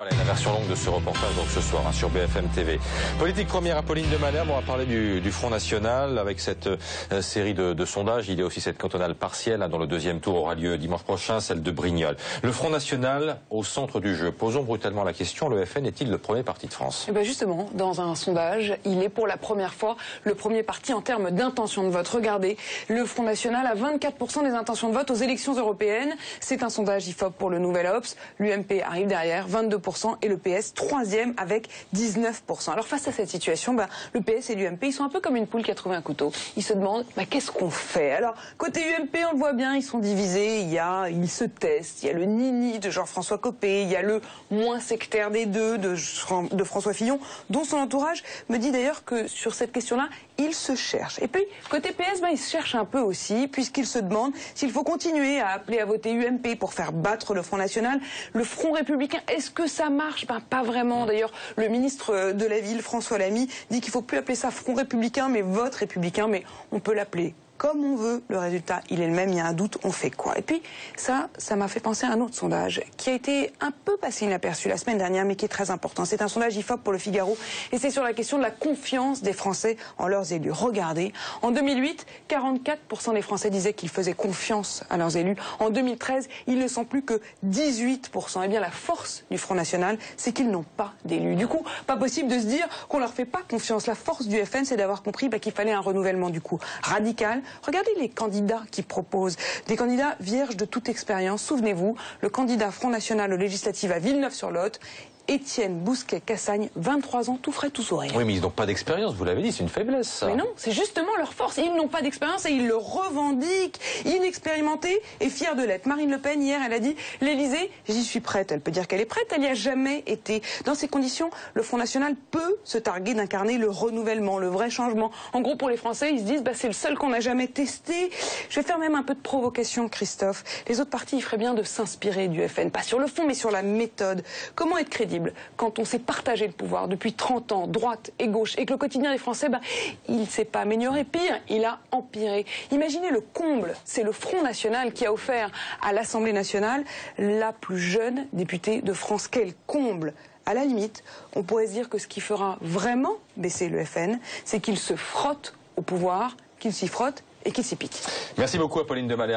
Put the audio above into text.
Voilà, la version longue de ce reportage donc ce soir sur BFM TV. Politique première, Apolline de Malherbe, on va parler du Front National avec cette série de sondages. Il y a aussi cette cantonale partielle dont le deuxième tour aura lieu dimanche prochain, celle de Brignoles. Le Front National au centre du jeu. Posons brutalement la question, le FN est-il le premier parti de France? Eh bien justement, dans un sondage, il est pour la première fois le premier parti en termes d'intention de vote. Regardez, le Front National a 24% des intentions de vote aux élections européennes. C'est un sondage IFOP pour le Nouvel Obs. L'UMP arrive derrière, 22%. Et le PS, troisième avec 19%. Alors face à cette situation, le PS et l'UMP, ils sont un peu comme une poule qui a trouvé un couteau. Ils se demandent, qu'est-ce qu'on fait? Alors, côté UMP, on le voit bien, ils sont divisés. Ils se testent. Il y a le nini de Jean-François Copé, il y a le moins sectaire des deux de François Fillon, dont son entourage me dit d'ailleurs que sur cette question-là, il se cherche. Et puis, côté PS, il se cherche un peu aussi, puisqu'il se demande s'il faut continuer à appeler à voter UMP pour faire battre le Front National. Le Front Républicain, est-ce que ça marche? Pas vraiment. D'ailleurs, le ministre de la Ville, François Lamy, dit qu'il ne faut plus appeler ça Front Républicain, mais vote républicain, mais on peut l'appeler comme on veut, le résultat, il est le même, il y a un doute, on fait quoi? Et puis, ça m'a fait penser à un autre sondage qui a été un peu passé inaperçu la semaine dernière, mais qui est très important. C'est un sondage IFOP pour le Figaro, et c'est sur la question de la confiance des Français en leurs élus. Regardez, en 2008, 44% des Français disaient qu'ils faisaient confiance à leurs élus. En 2013, ils ne sont plus que 18%. Eh bien, la force du Front National, c'est qu'ils n'ont pas d'élus. Du coup, pas possible de se dire qu'on leur fait pas confiance. La force du FN, c'est d'avoir compris qu'il fallait un renouvellement, du coup, radical. Regardez les candidats qui proposent, des candidats vierges de toute expérience. Souvenez-vous, le candidat Front National aux législatives à Villeneuve-sur-Lot, Étienne Bousquet-Cassagne, 23 ans, tout frais, tout sourire. Oui, mais ils n'ont pas d'expérience, vous l'avez dit, c'est une faiblesse, ça. Mais non, c'est justement leur force. Ils n'ont pas d'expérience et ils le revendiquent. Inexpérimentés et fiers de l'être. Marine Le Pen, hier, elle a dit « L'Élysée, j'y suis prête ». Elle peut dire qu'elle est prête, elle n'y a jamais été. Dans ces conditions, le Front National peut se targuer d'incarner le renouvellement, le vrai changement. En gros, pour les Français, ils se disent c'est le seul qu'on n'a jamais testé. Je vais faire même un peu de provocation, Christophe. Les autres partis, il ferait bien de s'inspirer du FN. Pas sur le fond, mais sur la méthode. Comment être crédible quand on s'est partagé le pouvoir depuis 30 ans, droite et gauche, et que le quotidien des Français, il ne s'est pas amélioré, pire, il a empiré. Imaginez le comble, c'est le Front National qui a offert à l'Assemblée nationale la plus jeune députée de France. Quel comble! À la limite, on pourrait se dire que ce qui fera vraiment baisser le FN, c'est qu'il se frotte au pouvoir, qu'il s'y frotte et qu'il s'y pique. Merci beaucoup, Apolline de Malherbe.